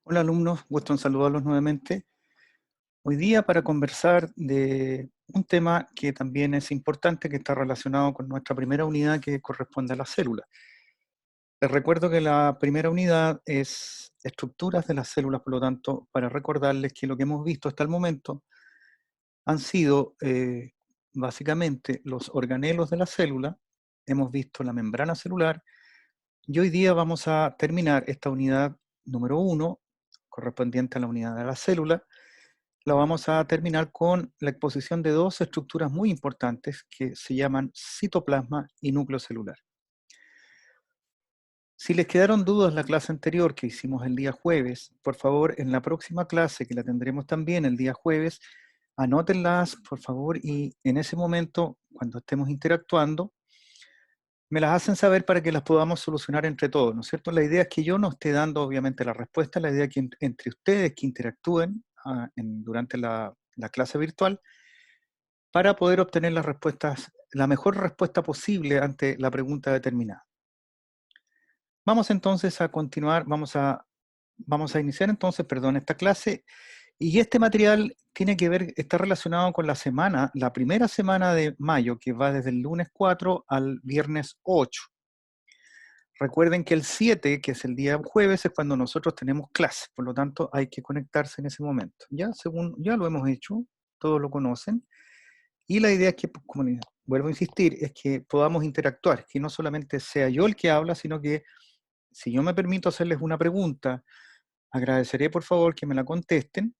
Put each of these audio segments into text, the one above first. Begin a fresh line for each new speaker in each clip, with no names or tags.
Hola alumnos, gusto en saludarlos nuevamente. Hoy día para conversar de un tema que también es importante, que está relacionado con nuestra primera unidad que corresponde a la célula. Les recuerdo que la primera unidad es estructuras de las células, por lo tanto, para recordarles que lo que hemos visto hasta el momento han sido básicamente los organelos de la célula, hemos visto la membrana celular y hoy día vamos a terminar esta unidad número 1, correspondiente a la unidad de la célula. La vamos a terminar con la exposición de dos estructuras muy importantes que se llaman citoplasma y núcleo celular. Si les quedaron dudas la clase anterior que hicimos el día jueves, por favor, en la próxima clase, que la tendremos también el día jueves, anótenlas, por favor, y en ese momento, cuando estemos interactuando, me las hacen saber para que las podamos solucionar entre todos, ¿no es cierto? La idea es que yo no esté dando, obviamente, la respuesta, la idea es que entre ustedes que interactúen durante la clase virtual, para poder obtener las respuestas, la mejor respuesta posible ante la pregunta determinada. Vamos entonces a continuar, vamos a iniciar entonces, perdón, esta clase, y este material tiene que ver, está relacionado con la semana, la primera semana de mayo, que va desde el lunes 4 al viernes 8. Recuerden que el 7, que es el día jueves, es cuando nosotros tenemos clase, por lo tanto hay que conectarse en ese momento. Ya, según, ya lo hemos hecho, todos lo conocen, y la idea es que, como vuelvo a insistir, es que podamos interactuar, que no solamente sea yo el que habla, sino que si yo me permito hacerles una pregunta, agradeceré por favor que me la contesten.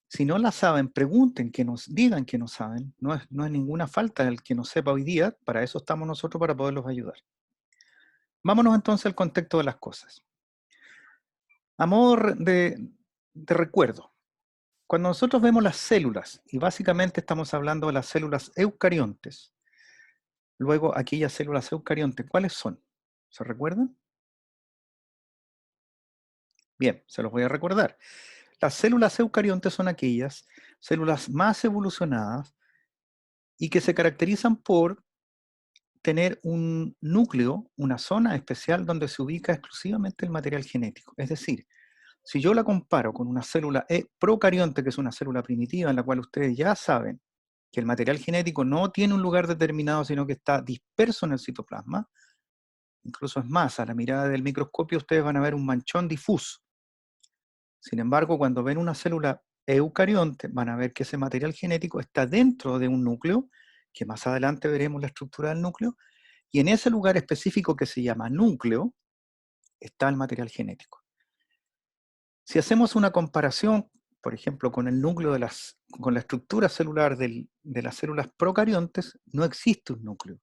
Si no la saben, pregunten, que nos digan que no saben. No es ninguna falta el que no sepa hoy día, para eso estamos nosotros, para poderlos ayudar. Vámonos entonces al contexto de las cosas. A modo de recuerdo, cuando nosotros vemos las células, y básicamente estamos hablando de las células eucariontes, luego aquellas células eucariontes, ¿cuáles son? ¿Se recuerdan? Bien, se los voy a recordar. Las células eucariontes son aquellas células más evolucionadas y que se caracterizan por tener un núcleo, una zona especial donde se ubica exclusivamente el material genético. Es decir, si yo la comparo con una célula procarionte, que es una célula primitiva, en la cual ustedes ya saben que el material genético no tiene un lugar determinado, sino que está disperso en el citoplasma, incluso es más, a la mirada del microscopio ustedes van a ver un manchón difuso. Sin embargo, cuando ven una célula eucarionte, van a ver que ese material genético está dentro de un núcleo, que más adelante veremos la estructura del núcleo, y en ese lugar específico que se llama núcleo, está el material genético. Si hacemos una comparación, por ejemplo, con el núcleo con la estructura celular de las células procariontes, no existe un núcleo.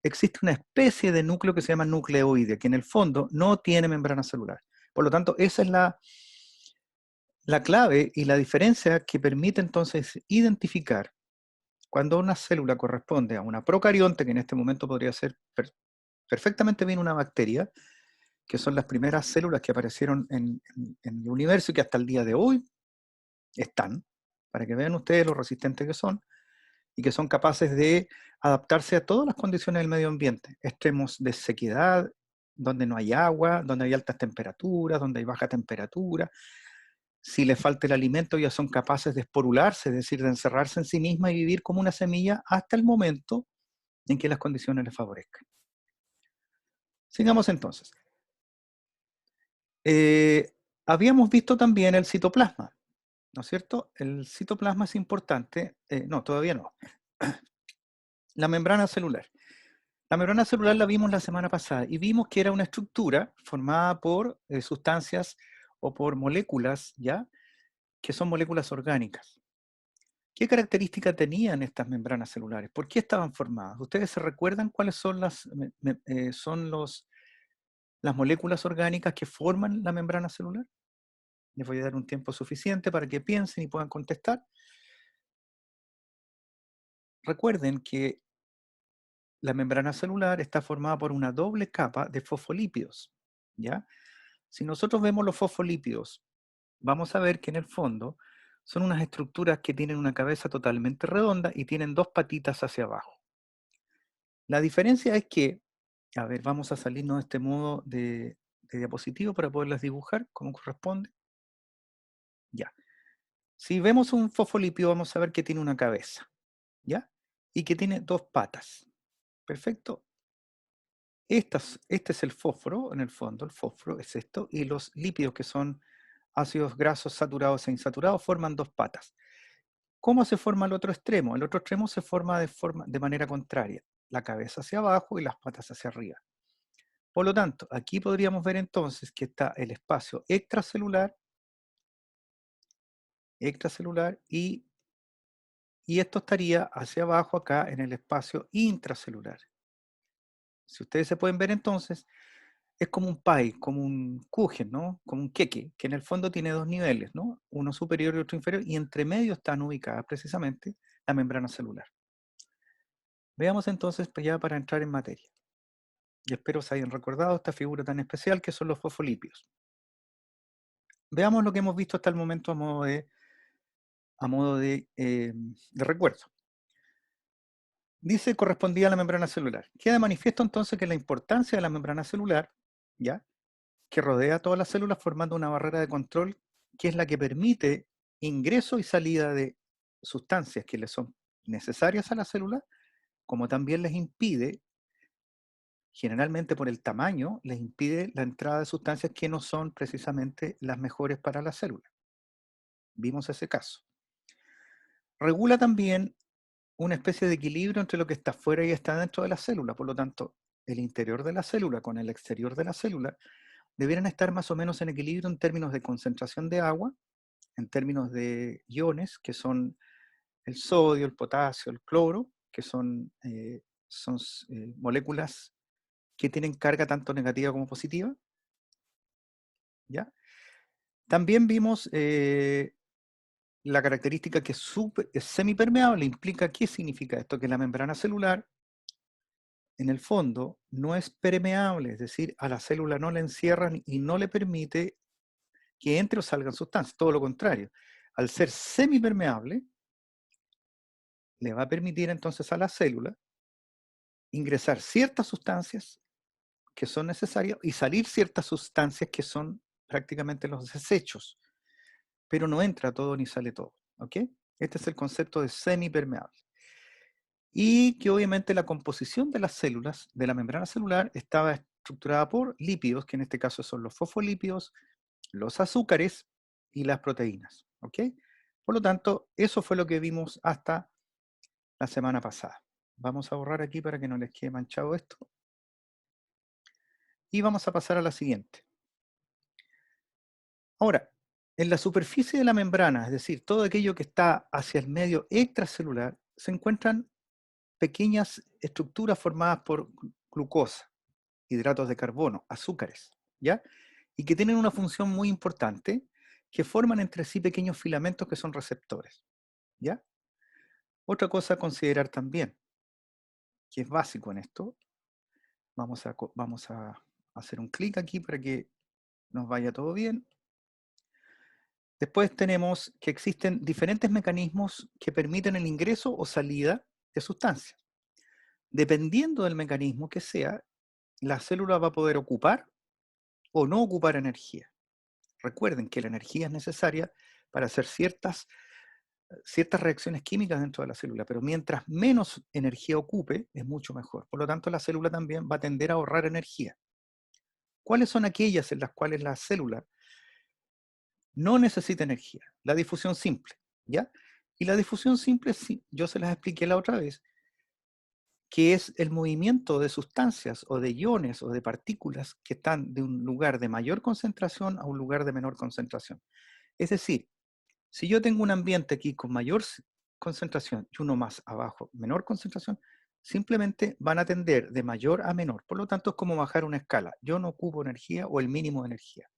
Existe una especie de núcleo que se llama nucleoide, que en el fondo no tiene membrana celular. Por lo tanto, esa es la clave y la diferencia que permite entonces identificar cuando una célula corresponde a una procarionte, que en este momento podría ser perfectamente bien una bacteria, que son las primeras células que aparecieron en el universo y que hasta el día de hoy están, para que vean ustedes lo resistentes que son, y que son capaces de adaptarse a todas las condiciones del medio ambiente, extremos de sequedad, donde no hay agua, donde hay altas temperaturas, donde hay baja temperatura. Si les falta el alimento, ya son capaces de esporularse, es decir, de encerrarse en sí misma y vivir como una semilla hasta el momento en que las condiciones les favorezcan. Sigamos entonces. Habíamos visto también el citoplasma, ¿no es cierto? El citoplasma es importante, no, todavía no. La membrana celular. La membrana celular la vimos la semana pasada y vimos que era una estructura formada por sustancias o por moléculas, ¿ya? Que son moléculas orgánicas. ¿Qué características tenían estas membranas celulares? ¿Por qué estaban formadas? ¿Ustedes se recuerdan cuáles son las moléculas orgánicas que forman la membrana celular? Les voy a dar un tiempo suficiente para que piensen y puedan contestar. Recuerden que la membrana celular está formada por una doble capa de fosfolípidos, ¿ya? Si nosotros vemos los fosfolípidos, vamos a ver que en el fondo son unas estructuras que tienen una cabeza totalmente redonda y tienen dos patitas hacia abajo. La diferencia es que, a ver, vamos a salirnos de este modo de de diapositiva para poderlas dibujar como corresponde. Ya. Si vemos un fosfolípido, vamos a ver que tiene una cabeza, ¿ya? Y que tiene dos patas. Perfecto. Este es el fósforo, en el fondo, el fósforo es esto, y los lípidos, que son ácidos grasos saturados e insaturados, forman dos patas. ¿Cómo se forma el otro extremo? El otro extremo se forma de manera contraria, la cabeza hacia abajo y las patas hacia arriba. Por lo tanto, aquí podríamos ver entonces que está el espacio extracelular y esto estaría hacia abajo acá en el espacio intracelular. Si ustedes se pueden ver entonces, es como un pie, como un kuchen, ¿no? Como un queque, que en el fondo tiene dos niveles, ¿no? Uno superior y otro inferior, y entre medio están ubicadas precisamente la membrana celular. Veamos entonces ya para entrar en materia. Y espero se hayan recordado esta figura tan especial que son los fosfolípidos. Veamos lo que hemos visto hasta el momento a modo de recuerdo. Dice correspondía a la membrana celular. Queda de manifiesto entonces que la importancia de la membrana celular, ¿ya?, que rodea a todas las células formando una barrera de control que es la que permite ingreso y salida de sustancias que le son necesarias a la célula, como también les impide, generalmente por el tamaño, les impide la entrada de sustancias que no son precisamente las mejores para la célula. Vimos ese caso. Regula también una especie de equilibrio entre lo que está fuera y está dentro de la célula. Por lo tanto, el interior de la célula con el exterior de la célula debieran estar más o menos en equilibrio en términos de concentración de agua, en términos de iones, que son el sodio, el potasio, el cloro, que son moléculas que tienen carga tanto negativa como positiva. ¿Ya? También vimos la característica que es semipermeable. Implica, ¿qué significa esto? Que la membrana celular, en el fondo, no es permeable, es decir, a la célula no la encierran y no le permite que entre o salgan sustancias, todo lo contrario. Al ser semipermeable, le va a permitir entonces a la célula ingresar ciertas sustancias que son necesarias y salir ciertas sustancias que son prácticamente los desechos, pero no entra todo ni sale todo, ¿ok? Este es el concepto de semipermeable. Y que obviamente la composición de las células, de la membrana celular, estaba estructurada por lípidos, que en este caso son los fosfolípidos, los azúcares y las proteínas, ¿ok? Por lo tanto, eso fue lo que vimos hasta la semana pasada. Vamos a borrar aquí para que no les quede manchado esto. Y vamos a pasar a la siguiente. Ahora, en la superficie de la membrana, es decir, todo aquello que está hacia el medio extracelular, se encuentran pequeñas estructuras formadas por glucosa, hidratos de carbono, azúcares, ¿ya? Y que tienen una función muy importante, que forman entre sí pequeños filamentos que son receptores, ¿ya? Otra cosa a considerar también, que es básico en esto, vamos a hacer un clic aquí para que nos vaya todo bien. Después tenemos que existen diferentes mecanismos que permiten el ingreso o salida de sustancias. Dependiendo del mecanismo que sea, la célula va a poder ocupar o no ocupar energía. Recuerden que la energía es necesaria para hacer ciertas reacciones químicas dentro de la célula, pero mientras menos energía ocupe, es mucho mejor. Por lo tanto, la célula también va a tender a ahorrar energía. ¿Cuáles son aquellas en las cuales la célula no necesita energía? La difusión simple, ¿ya? Y la difusión simple, sí, yo se las expliqué la otra vez, que es el movimiento de sustancias o de iones o de partículas que están de un lugar de mayor concentración a un lugar de menor concentración. Es decir, si yo tengo un ambiente aquí con mayor concentración y uno más abajo, menor concentración, simplemente van a tender de mayor a menor. Por lo tanto, es como bajar una escala. Yo no ocupo energía o el mínimo de energía.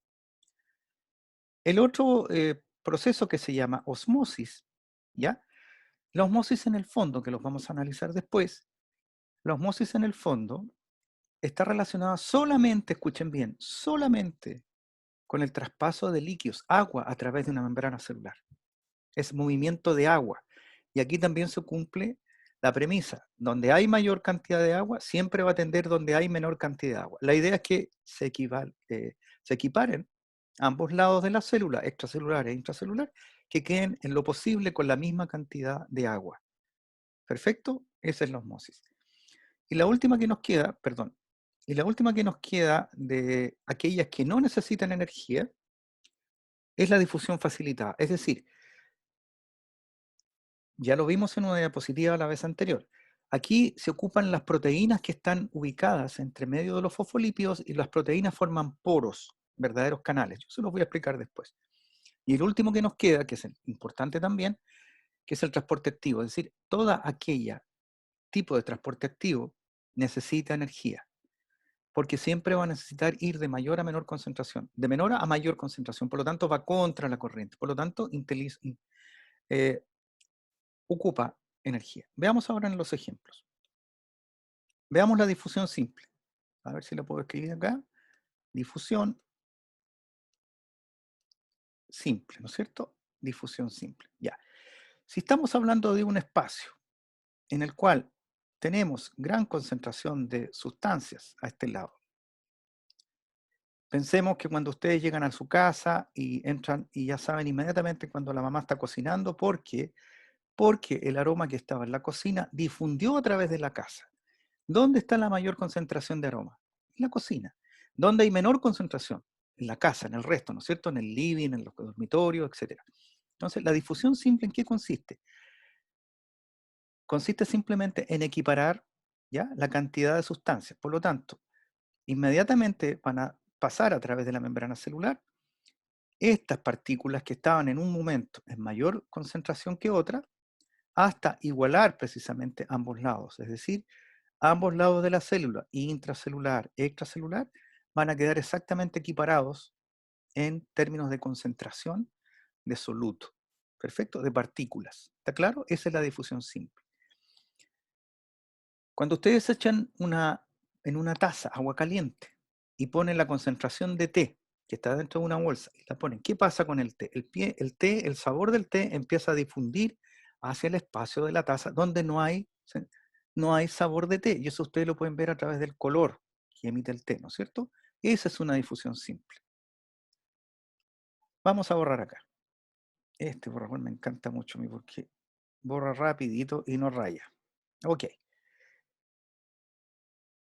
El otro proceso que se llama osmosis, ¿ya? La osmosis en el fondo, que los vamos a analizar después, la osmosis en el fondo está relacionada solamente, escuchen bien, solamente con el traspaso de líquidos, agua a través de una membrana celular. Es movimiento de agua. Y aquí también se cumple la premisa, donde hay mayor cantidad de agua, siempre va a tender donde hay menor cantidad de agua. La idea es que se se equiparen ambos lados de la célula, extracelular e intracelular, que queden en lo posible con la misma cantidad de agua. ¿Perfecto? Esa es la osmosis. Y la última que nos queda, perdón, y la última que nos queda de aquellas que no necesitan energía es la difusión facilitada. Es decir, ya lo vimos en una diapositiva la vez anterior. Aquí se ocupan las proteínas que están ubicadas entre medio de los fosfolípidos y las proteínas forman poros, verdaderos canales. Yo se los voy a explicar después. Y el último que nos queda, que es importante también, que es el transporte activo. Es decir, toda aquella tipo de transporte activo necesita energía, porque siempre va a necesitar ir de mayor a menor concentración, de menor a mayor concentración, por lo tanto va contra la corriente, por lo tanto eh, ocupa energía. Veamos ahora en los ejemplos. Veamos la difusión simple. A ver si la puedo escribir acá. Difusión simple, ¿no es cierto? Difusión simple, ya. Si estamos hablando de un espacio en el cual tenemos gran concentración de sustancias a este lado, pensemos que cuando ustedes llegan a su casa y entran y ya saben inmediatamente cuando la mamá está cocinando, ¿por qué? Porque el aroma que estaba en la cocina difundió a través de la casa. ¿Dónde está la mayor concentración de aroma? En la cocina. ¿Dónde hay menor concentración? En la casa, en el resto, ¿no es cierto? En el living, en los dormitorios, etc. Entonces, la difusión simple, ¿en qué consiste? Consiste simplemente en equiparar, ¿ya?, la cantidad de sustancias. Por lo tanto, inmediatamente van a pasar a través de la membrana celular estas partículas que estaban en un momento en mayor concentración que otra, hasta igualar precisamente ambos lados. Es decir, ambos lados de la célula, intracelular, extracelular, van a quedar exactamente equiparados en términos de concentración de soluto. ¿Perfecto? De partículas. ¿Está claro? Esa es la difusión simple. Cuando ustedes echan en una taza agua caliente y ponen la concentración de té que está dentro de una bolsa y la ponen, ¿qué pasa con el té? El té, el sabor del té empieza a difundir hacia el espacio de la taza donde no hay sabor de té. Y eso ustedes lo pueden ver a través del color que emite el té, ¿no es cierto? Esa es una difusión simple. Vamos a borrar acá. Este borrador me encanta mucho a mí porque borra rapidito y no raya. Ok.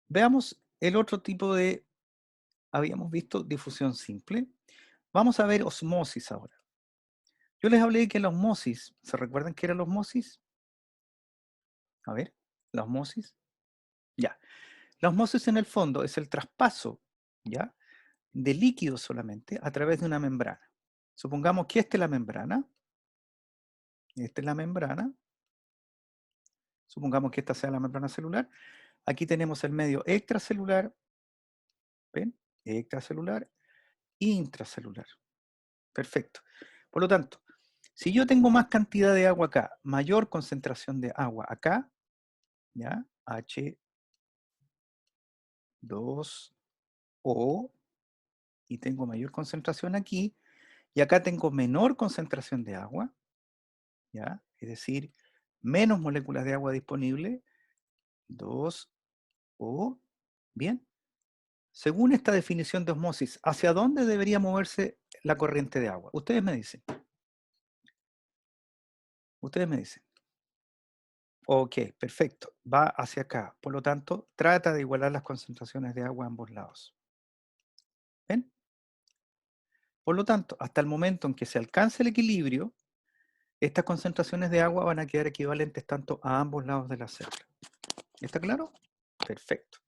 Veamos el otro tipo de, habíamos visto difusión simple. Vamos a ver osmosis ahora. Yo les hablé de que la osmosis, ¿se recuerdan qué era la osmosis? A ver, la osmosis. Ya. La osmosis en el fondo es el traspaso, ¿ya?, de líquidos solamente a través de una membrana. Supongamos que esta es la membrana. Esta es la membrana. Supongamos que esta sea la membrana celular. Aquí tenemos el medio extracelular, ¿ven? Extracelular, intracelular. Perfecto. Por lo tanto, si yo tengo más cantidad de agua acá, mayor concentración de agua acá, ¿ya? H2O, y tengo mayor concentración aquí, y acá tengo menor concentración de agua, ¿ya? Es decir, menos moléculas de agua disponibles, 2O, bien. Según esta definición de osmosis, ¿hacia dónde debería moverse la corriente de agua? Ustedes me dicen. Ustedes me dicen. Ok, perfecto. Va hacia acá. Por lo tanto, trata de igualar las concentraciones de agua a ambos lados. ¿Ven? Por lo tanto, hasta el momento en que se alcance el equilibrio, estas concentraciones de agua van a quedar equivalentes tanto a ambos lados de la célula. ¿Está claro? Perfecto.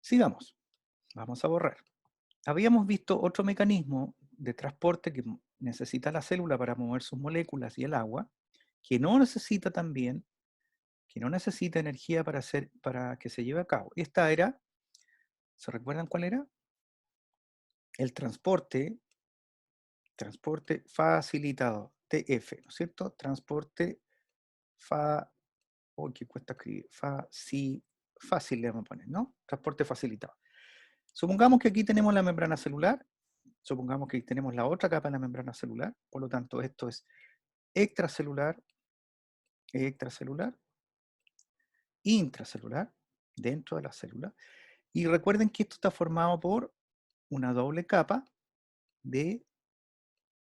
Sigamos. Vamos a borrar. Habíamos visto otro mecanismo de transporte que necesita la célula para mover sus moléculas y el agua, que no necesita también, que no necesita energía para que se lleve a cabo. Esta era, ¿se recuerdan cuál era? El transporte facilitado, TF, ¿no es cierto? Transporte oh, que cuesta escribir, fácil le vamos a poner, ¿no? Transporte facilitado. Supongamos que aquí tenemos la membrana celular, supongamos que tenemos la otra capa de la membrana celular, por lo tanto esto es extracelular, extracelular, intracelular, dentro de la célula. Y recuerden que esto está formado por una doble capa de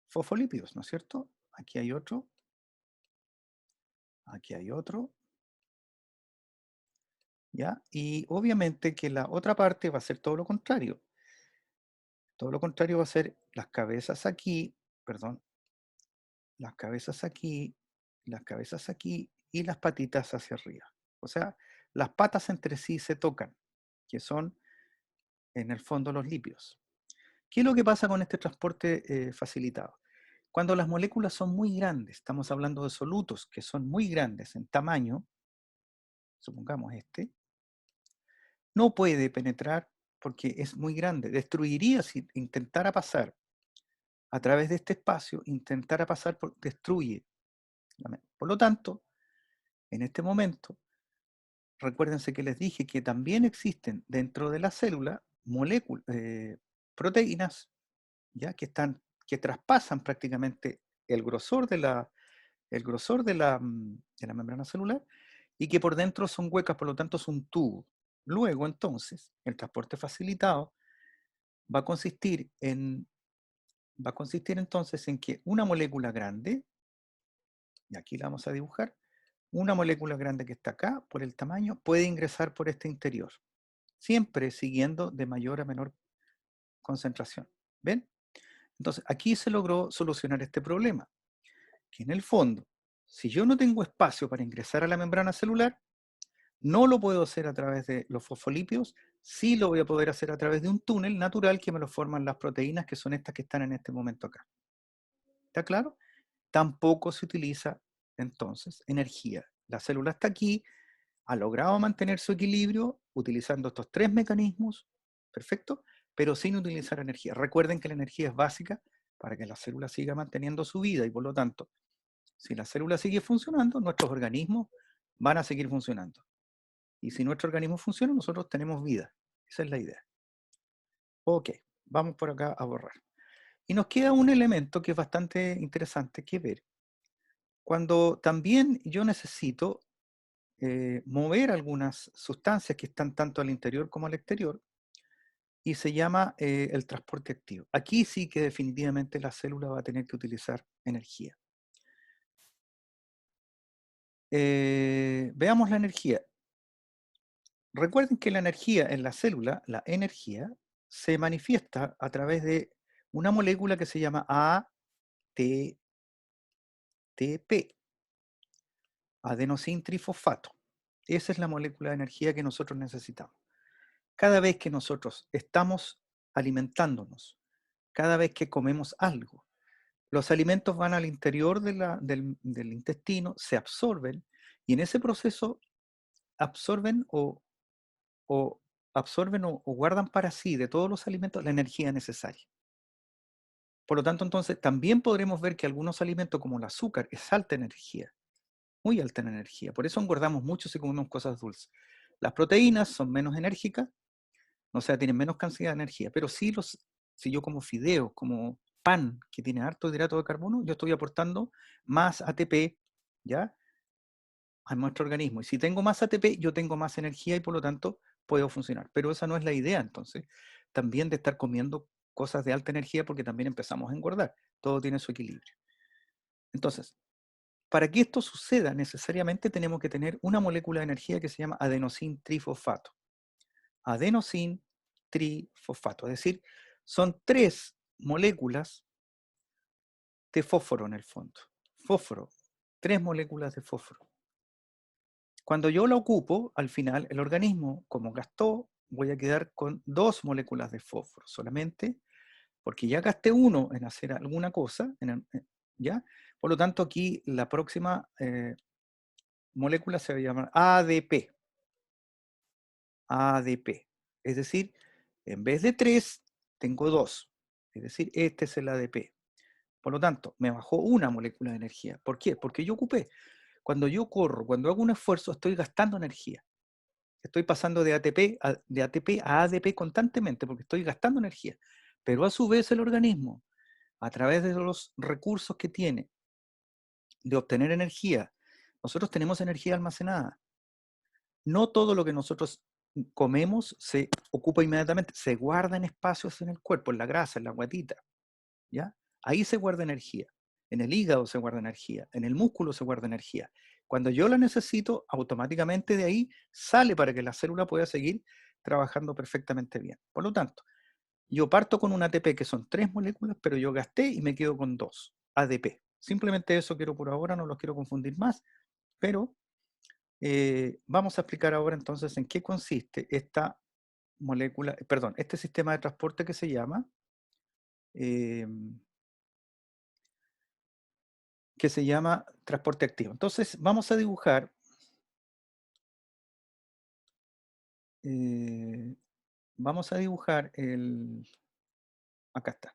fosfolípidos, ¿no es cierto? Aquí hay otro, aquí hay otro, ¿ya? Y obviamente que la otra parte va a ser todo lo contrario. Todo lo contrario va a ser las cabezas aquí, perdón, las cabezas aquí, las cabezas aquí y las patitas hacia arriba. O sea, las patas entre sí se tocan, que son en el fondo los lípidos. ¿Qué es lo que pasa con este transporte facilitado? Cuando las moléculas son muy grandes, estamos hablando de solutos que son muy grandes en tamaño, supongamos este, no puede penetrar porque es muy grande. Destruiría si intentara pasar a través de este espacio, intentara pasar, destruye. Por lo tanto, en este momento, recuérdense que les dije que también existen dentro de la célula moléculas, proteínas, ¿ya? Que traspasan prácticamente el grosor de la, de la membrana celular y que por dentro son huecas, por lo tanto es un tubo. Luego, entonces, el transporte facilitado va a consistir entonces en que una molécula grande, y aquí la vamos a dibujar, una molécula grande que está acá, por el tamaño, puede ingresar por este interior, siempre siguiendo de mayor a menor concentración. ¿Ven? Entonces, aquí se logró solucionar este problema, que en el fondo, si yo no tengo espacio para ingresar a la membrana celular, no lo puedo hacer a través de los fosfolípidos, sí lo voy a poder hacer a través de un túnel natural que me lo forman las proteínas, que son estas que están en este momento acá. ¿Está claro? Tampoco se utiliza entonces energía. La célula está aquí, ha logrado mantener su equilibrio utilizando estos tres mecanismos, perfecto, pero sin utilizar energía. Recuerden que la energía es básica para que la célula siga manteniendo su vida y por lo tanto, si la célula sigue funcionando, nuestros organismos van a seguir funcionando. Y si nuestro organismo funciona, nosotros tenemos vida. Esa es la idea. Ok, vamos por acá a borrar. Y nos queda un elemento que es bastante interesante que ver. Cuando también yo necesito mover algunas sustancias que están tanto al interior como al exterior, y se llama el transporte activo. Aquí sí que definitivamente la célula va a tener que utilizar energía. Veamos la energía. Recuerden que la energía en la célula, la energía, se manifiesta a través de una molécula que se llama ATP, adenosín trifosfato. Esa es la molécula de energía que nosotros necesitamos. Cada vez que nosotros estamos alimentándonos, cada vez que comemos algo, los alimentos van al interior del intestino, se absorben y en ese proceso absorben o absorben o guardan para sí de todos los alimentos la energía necesaria. Por lo tanto, entonces, también podremos ver que algunos alimentos como el azúcar es alta energía, muy alta en energía. Por eso engordamos mucho si comemos cosas dulces. Las proteínas son menos enérgicas, o sea, tienen menos cantidad de energía, pero sí si yo como fideos, como pan, que tiene harto hidrato de carbono, yo estoy aportando más ATP, ¿ya? A nuestro organismo. Y si tengo más ATP, yo tengo más energía y por lo tanto puedo funcionar. Pero esa no es la idea, entonces, también de estar comiendo cosas de alta energía porque también empezamos a engordar. Todo tiene su equilibrio. Entonces, para que esto suceda, necesariamente tenemos que tener una molécula de energía que se llama adenosín trifosfato. Adenosín trifosfato, es decir, son tres moléculas de fósforo en el fondo. Fósforo, tres moléculas de fósforo. Cuando yo la ocupo, al final el organismo, como gastó, voy a quedar con dos moléculas de fósforo solamente, porque ya gasté uno en hacer alguna cosa, ¿ya? Por lo tanto, aquí la próxima molécula se va a llamar ADP. ADP. Es decir, en vez de tres, tengo dos. Es decir, este es el ADP. Por lo tanto, me bajó una molécula de energía. ¿Por qué? Porque yo ocupé. Cuando yo corro, cuando hago un esfuerzo, estoy gastando energía. Estoy pasando de ATP a ADP constantemente porque estoy gastando energía. Pero a su vez el organismo, a través de los recursos que tiene de obtener energía, nosotros tenemos energía almacenada. No todo lo que nosotros comemos se ocupa inmediatamente, se guarda en espacios en el cuerpo, en la grasa, en la guatita, ¿ya? Ahí se guarda energía. En el hígado se guarda energía, en el músculo se guarda energía. Cuando yo la necesito, automáticamente de ahí sale para que la célula pueda seguir trabajando perfectamente bien. Por lo tanto, yo parto con un ATP que son 3 moléculas, pero yo gasté y me quedo con 2 ADP. Simplemente eso quiero por ahora, no los quiero confundir más, pero vamos a explicar ahora entonces en qué consiste esta molécula, perdón, este sistema de transporte que se llama eh, transporte activo. Entonces vamos a dibujar, eh, acá está.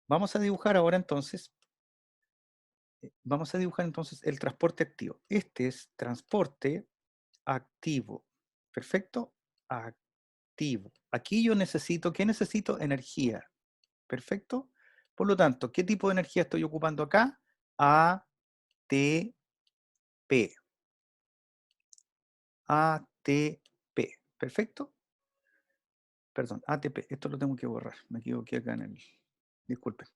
Vamos a dibujar entonces el transporte activo. Este es transporte activo. Perfecto. Activo. Aquí yo necesito, ¿qué necesito? Energía. Perfecto. Por lo tanto, ¿qué tipo de energía estoy ocupando acá? ATP. ATP. Perfecto. Perdón, ATP. Esto lo tengo que borrar. Me equivoqué acá en el... Disculpen.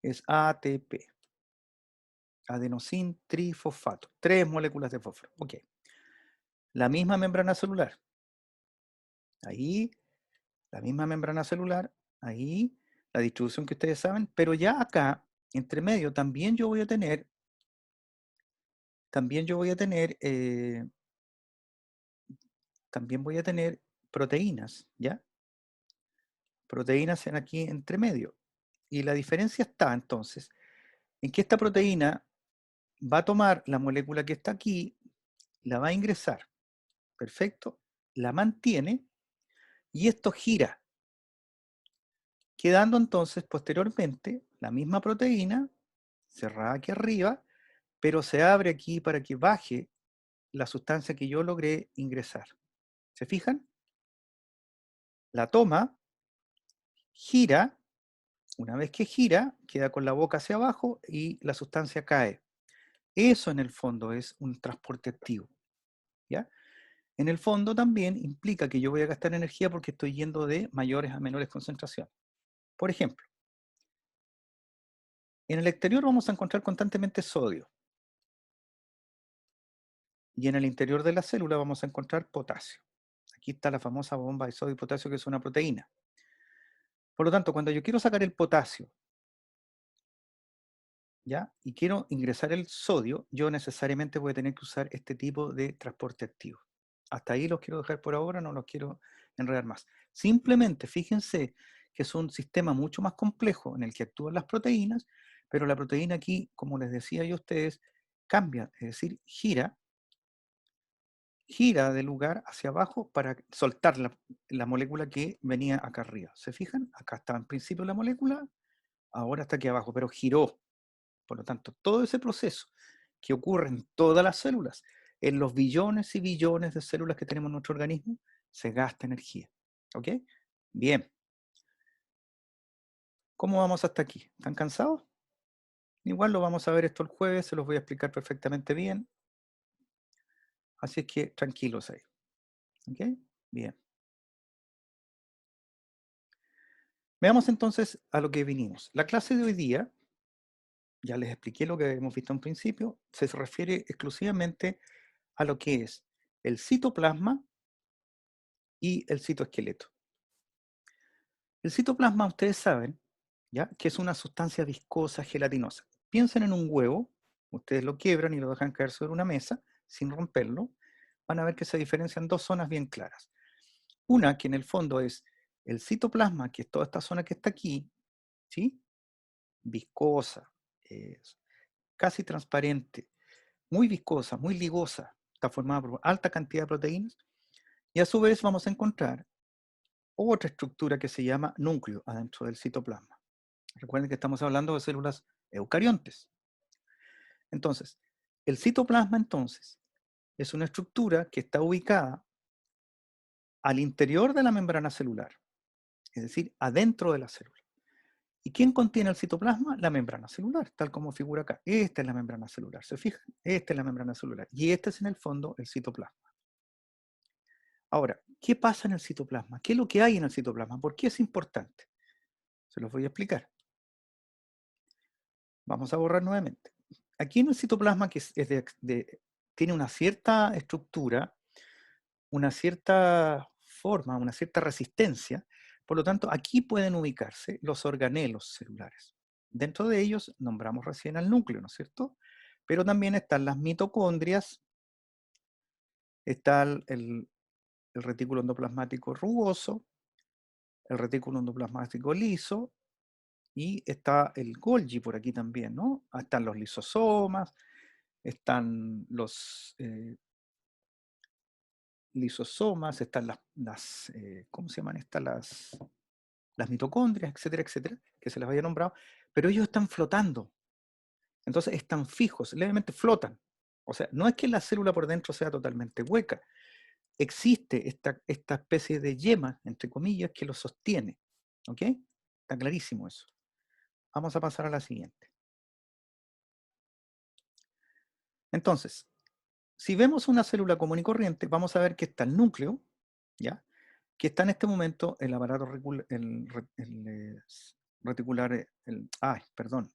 Es ATP. Adenosín trifosfato. 3 moléculas de fósforo. Ok. La misma membrana celular. Ahí. La misma membrana celular. Ahí. La distribución que ustedes saben. Pero ya acá, entre medio, también yo voy a tener proteínas, ¿ya? Proteínas en aquí entre medio. Y la diferencia está entonces en que esta proteína va a tomar la molécula que está aquí, la va a ingresar, perfecto, la mantiene y esto gira, quedando entonces posteriormente la misma proteína cerrada aquí arriba, pero se abre aquí para que baje la sustancia que yo logré ingresar. ¿Se fijan? La toma, gira, una vez que gira, queda con la boca hacia abajo y la sustancia cae. Eso en el fondo es un transporte activo, ¿ya? En el fondo también implica que yo voy a gastar energía porque estoy yendo de mayores a menores concentraciones. Por ejemplo, en el exterior vamos a encontrar constantemente sodio y en el interior de la célula vamos a encontrar potasio. Aquí está la famosa bomba de sodio y potasio, que es una proteína. Por lo tanto, cuando yo quiero sacar el potasio, ¿ya? Y quiero ingresar el sodio, yo necesariamente voy a tener que usar este tipo de transporte activo. Hasta ahí los quiero dejar por ahora, no los quiero enredar más. Simplemente fíjense que es un sistema mucho más complejo en el que actúan las proteínas, pero la proteína aquí, como les decía yo a ustedes, cambia, es decir, gira de lugar hacia abajo para soltar la molécula que venía acá arriba. ¿Se fijan? Acá estaba en principio la molécula, ahora está aquí abajo, pero giró. Por lo tanto, todo ese proceso que ocurre en todas las células, en los billones y billones de células que tenemos en nuestro organismo, se gasta energía. ¿Ok? Bien. ¿Cómo vamos hasta aquí? ¿Están cansados? Igual lo vamos a ver esto el jueves, se los voy a explicar perfectamente bien. Así es que tranquilos ahí. ¿Ok? Bien. Veamos entonces a lo que vinimos. La clase de hoy día, ya les expliqué lo que hemos visto en principio, se refiere exclusivamente a lo que es el citoplasma y el citoesqueleto. El citoplasma, ustedes saben, ¿ya? Que es una sustancia viscosa, gelatinosa. Piensen en un huevo, ustedes lo quiebran y lo dejan caer sobre una mesa sin romperlo, van a ver que se diferencian dos zonas bien claras. Una que en el fondo es el citoplasma, que es toda esta zona que está aquí, ¿sí? Viscosa, casi transparente, muy viscosa, muy ligosa, está formada por alta cantidad de proteínas, y a su vez vamos a encontrar otra estructura que se llama núcleo adentro del citoplasma. Recuerden que estamos hablando de células eucariontes. Entonces, el citoplasma entonces es una estructura que está ubicada al interior de la membrana celular, es decir, adentro de la célula. ¿Y quién contiene el citoplasma? La membrana celular, tal como figura acá. Esta es la membrana celular, ¿se fijan? Esta es la membrana celular. Y este es en el fondo el citoplasma. Ahora, ¿qué pasa en el citoplasma? ¿Qué es lo que hay en el citoplasma? ¿Por qué es importante? Se los voy a explicar. Vamos a borrar nuevamente. Aquí en el citoplasma, que tiene una cierta estructura, una cierta forma, una cierta resistencia, por lo tanto, aquí pueden ubicarse los organelos celulares. Dentro de ellos nombramos recién al núcleo, ¿no es cierto? Pero también están las mitocondrias, está el retículo endoplasmático rugoso, el retículo endoplasmático liso, y está el Golgi por aquí también, ¿no? Están los lisosomas, están los lisosomas, están ¿cómo se llaman estas? Las mitocondrias, etcétera, etcétera, que se las había nombrado, pero ellos están flotando, entonces están fijos, levemente flotan. O sea, no es que la célula por dentro sea totalmente hueca, existe esta especie de yema, entre comillas, que lo sostiene. ¿Ok? Está clarísimo eso. Vamos a pasar a la siguiente. Entonces, si vemos una célula común y corriente, vamos a ver que está el núcleo, ¿ya? Que está en este momento el aparato reticular, perdón,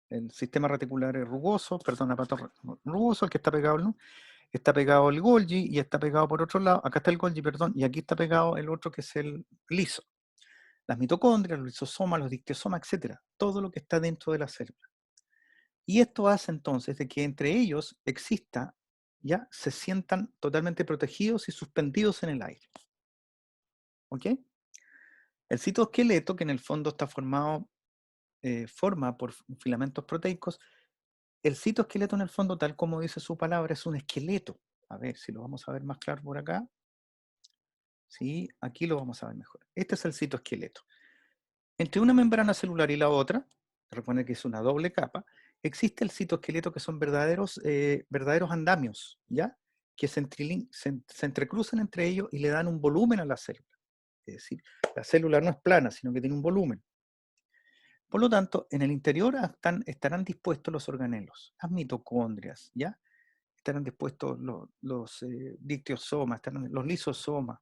el sistema reticular rugoso, perdón, aparato rugoso, el que está pegado, ¿no? Está pegado el Golgi y está pegado por otro lado, acá está el Golgi, perdón, y aquí está pegado el otro que es el liso. Las mitocondrias, los lisosomas, los dictiosomas, etcétera, todo lo que está dentro de la célula. Y esto hace entonces de que entre ellos exista, ya se sientan totalmente protegidos y suspendidos en el aire. ¿Ok? El citoesqueleto, que en el fondo está forma por filamentos proteicos, el citoesqueleto en el fondo, tal como dice su palabra, es un esqueleto. A ver si lo vamos a ver más claro por acá. Sí, aquí lo vamos a ver mejor. Este es el citoesqueleto. Entre una membrana celular y la otra, recuerden que es una doble capa, existe el citoesqueleto que son verdaderos andamios, ¿ya? Que se entrecruzan entre ellos y le dan un volumen a la célula. Es decir, la célula no es plana, sino que tiene un volumen. Por lo tanto, en el interior estarán dispuestos los organelos, las mitocondrias, ¿ya? Estarán dispuestos los dictiosomas, estarán los lisosomas,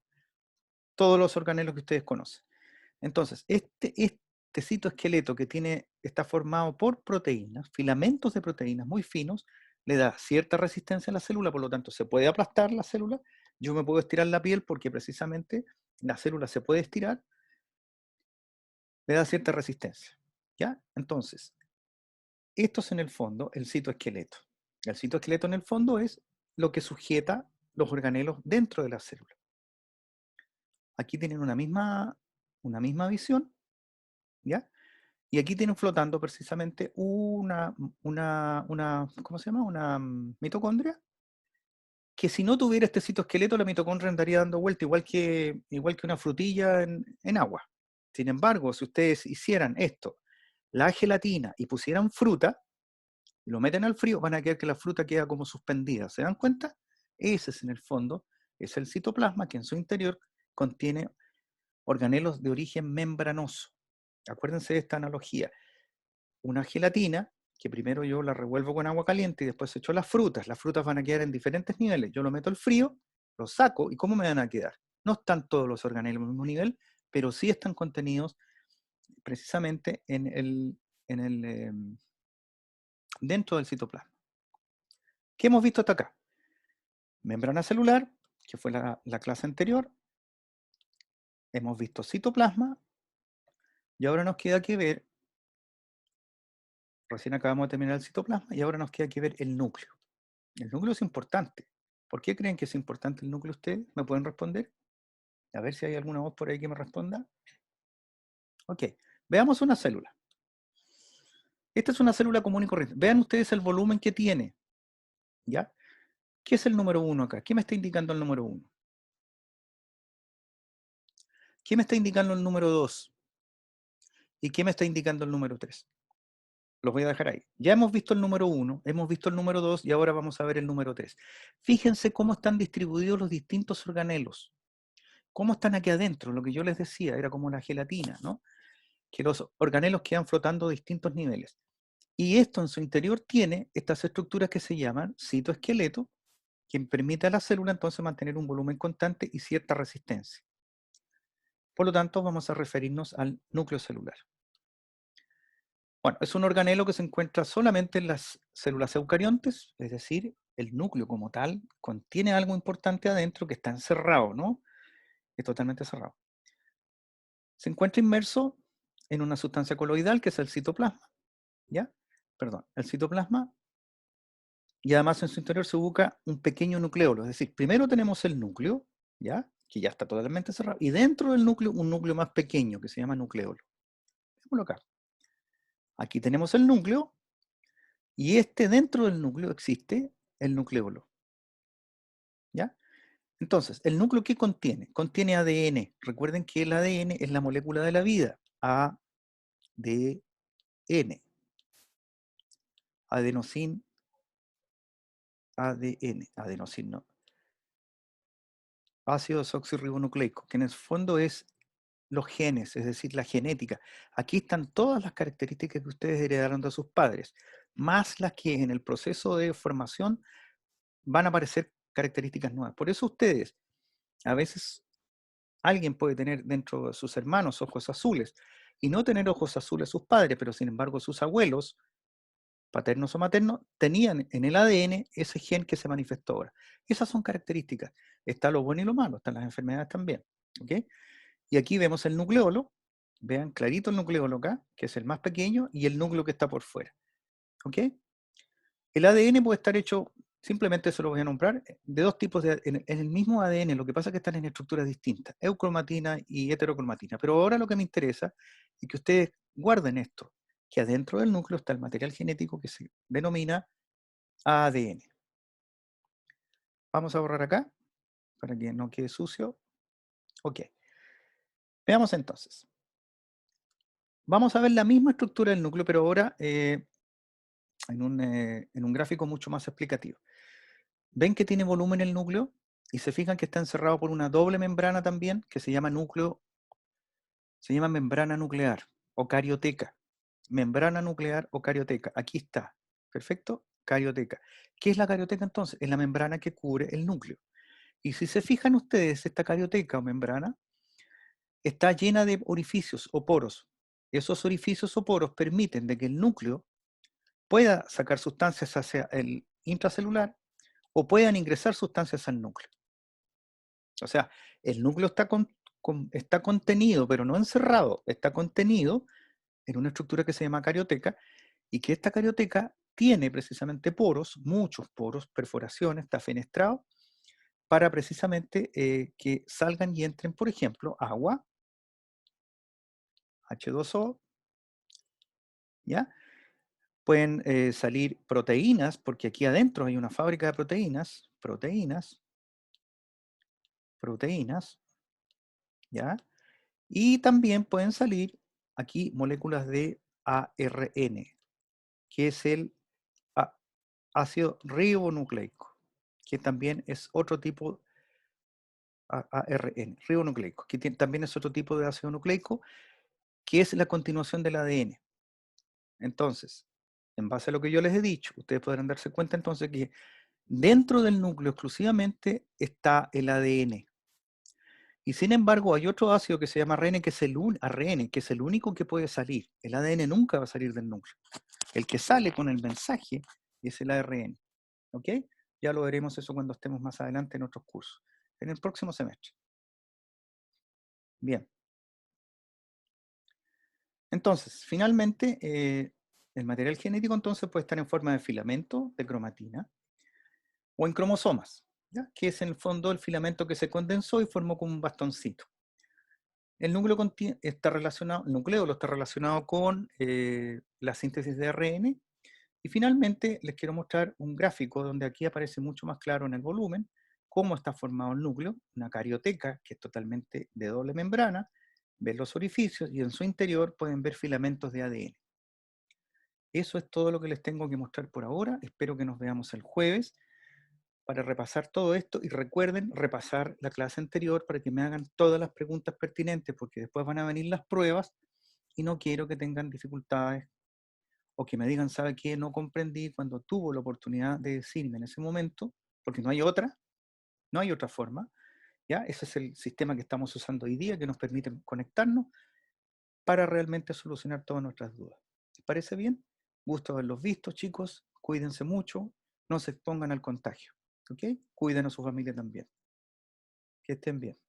todos los organelos que ustedes conocen. Entonces, este citoesqueleto que está formado por proteínas, filamentos de proteínas muy finos, le da cierta resistencia a la célula, por lo tanto se puede aplastar la célula. Yo me puedo estirar la piel porque precisamente la célula se puede estirar, le da cierta resistencia. ¿Ya? Entonces, esto es en el fondo el citoesqueleto. El citoesqueleto en el fondo es lo que sujeta los organelos dentro de la célula. Aquí tienen una misma visión, ¿ya? Y aquí tienen flotando precisamente ¿cómo se llama? Una mitocondria, que si no tuviera este citoesqueleto, la mitocondria andaría dando vuelta igual que una frutilla en agua. Sin embargo, si ustedes hicieran esto, la gelatina, y pusieran fruta, y lo meten al frío, van a ver que la fruta queda como suspendida. ¿Se dan cuenta? Ese es en el fondo, es el citoplasma que en su interior contiene organelos de origen membranoso. Acuérdense de esta analogía. Una gelatina, que primero yo la revuelvo con agua caliente y después echo las frutas. Las frutas van a quedar en diferentes niveles. Yo lo meto al frío, lo saco, ¿y cómo me van a quedar? No están todos los organelos al mismo nivel, pero sí están contenidos precisamente dentro del citoplasma. ¿Qué hemos visto hasta acá? Membrana celular, que fue la clase anterior. Hemos visto citoplasma. Y ahora nos queda que ver, recién acabamos de terminar el citoplasma, y ahora nos queda que ver el núcleo. El núcleo es importante. ¿Por qué creen que es importante el núcleo ustedes? ¿Me pueden responder? A ver si hay alguna voz por ahí que me responda. Ok, veamos una célula. Esta es una célula común y corriente. Vean ustedes el volumen que tiene. ¿Ya? ¿Qué es el número 1 acá? ¿Qué me está indicando el número 1? ¿Qué me está indicando el número 2? ¿Y qué me está indicando el número 3? Los voy a dejar ahí. Ya hemos visto el número 1, hemos visto el número 2 y ahora vamos a ver el número 3. Fíjense cómo están distribuidos los distintos organelos. Cómo están aquí adentro. Lo que yo les decía era como la gelatina, ¿no? Que los organelos quedan flotando a distintos niveles. Y esto en su interior tiene estas estructuras que se llaman citoesqueleto, que permite a la célula entonces mantener un volumen constante y cierta resistencia. Por lo tanto, vamos a referirnos al núcleo celular. Bueno, es un organelo que se encuentra solamente en las células eucariontes, es decir, el núcleo como tal contiene algo importante adentro que está encerrado, ¿no? Es totalmente cerrado. Se encuentra inmerso en una sustancia coloidal que es el citoplasma, ¿ya? Perdón, el citoplasma, y además en su interior se ubica un pequeño nucleolo, es decir, primero tenemos el núcleo, ¿ya? Que ya está totalmente cerrado, y dentro del núcleo un núcleo más pequeño que se llama nucleolo. Veámoslo acá. Aquí tenemos el núcleo, y dentro del núcleo existe el nucleolo, ¿ya? Entonces, ¿el núcleo qué contiene? Contiene ADN. Recuerden que el ADN es la molécula de la vida. ADN. Adenosin, adenosin no. Ácido desoxirribonucleico, que en el fondo es los genes, es decir, la genética. Aquí están todas las características que ustedes heredaron de sus padres, más las que en el proceso de formación van a aparecer características nuevas. Por eso ustedes, a veces alguien puede tener dentro de sus hermanos ojos azules y no tener ojos azules sus padres, pero sin embargo sus abuelos, paternos o maternos, tenían en el ADN ese gen que se manifestó ahora. Esas son características. Está lo bueno y lo malo, están las enfermedades también. ¿Ok? Y aquí vemos el nucleolo, vean clarito el nucleolo acá, que es el más pequeño, y el núcleo que está por fuera. ¿Ok? El ADN puede estar hecho, simplemente se lo voy a nombrar, de dos tipos de en el mismo ADN, lo que pasa es que están en estructuras distintas, eucromatina y heterocromatina. Pero ahora lo que me interesa es que ustedes guarden esto, que adentro del núcleo está el material genético que se denomina ADN. Vamos a borrar acá, para que no quede sucio. Ok. Veamos entonces. Vamos a ver la misma estructura del núcleo, pero ahora en un gráfico mucho más explicativo. ¿Ven que tiene volumen el núcleo? Y se fijan que está encerrado por una doble membrana también, que se llama se llama membrana nuclear o carioteca. Membrana nuclear o carioteca. Aquí está. Perfecto. Carioteca. ¿Qué es la carioteca entonces? Es la membrana que cubre el núcleo. Y si se fijan ustedes, esta carioteca o membrana está llena de orificios o poros. Esos orificios o poros permiten de que el núcleo pueda sacar sustancias hacia el intracelular o puedan ingresar sustancias al núcleo. O sea, el núcleo está contenido, pero no encerrado, está contenido en una estructura que se llama carioteca y que esta carioteca tiene precisamente poros, muchos poros, perforaciones, está fenestrado para precisamente que salgan y entren, por ejemplo, agua, H2O, ¿ya? Pueden salir proteínas, porque aquí adentro hay una fábrica de proteínas, ¿ya? Y también pueden salir aquí moléculas de ARN, que es el ácido ribonucleico, que también es otro tipo ARN, ribonucleico, que también es otro tipo de ácido nucleico, que es la continuación del ADN. Entonces, en base a lo que yo les he dicho, ustedes podrán darse cuenta entonces que dentro del núcleo exclusivamente está el ADN. Y sin embargo, hay otro ácido que se llama ARN, que es el único que puede salir. El ADN nunca va a salir del núcleo. El que sale con el mensaje es el ARN. ¿Ok? Ya lo veremos eso cuando estemos más adelante en otros cursos. En el próximo semestre. Bien. Entonces, finalmente, el material genético entonces puede estar en forma de filamento de cromatina o en cromosomas, ¿ya? Que es en el fondo el filamento que se condensó y formó como un bastoncito. El núcleo está relacionado, el nucleolo está relacionado con la síntesis de ARN. Y finalmente les quiero mostrar un gráfico donde aquí aparece mucho más claro en el volumen cómo está formado el núcleo, una carioteca que es totalmente de doble membrana, ven los orificios y en su interior pueden ver filamentos de ADN. Eso es todo lo que les tengo que mostrar por ahora. Espero que nos veamos el jueves para repasar todo esto y recuerden repasar la clase anterior para que me hagan todas las preguntas pertinentes porque después van a venir las pruebas y no quiero que tengan dificultades o que me digan, ¿sabe qué? No comprendí cuando tuvo la oportunidad de decirme en ese momento porque no hay otra forma, ¿ya? Ese es el sistema que estamos usando hoy día, que nos permite conectarnos para realmente solucionar todas nuestras dudas. ¿Les parece bien? Gusto haberlos visto, chicos. Cuídense mucho, no se expongan al contagio, ¿ok? Cuiden a su familia también. Que estén bien.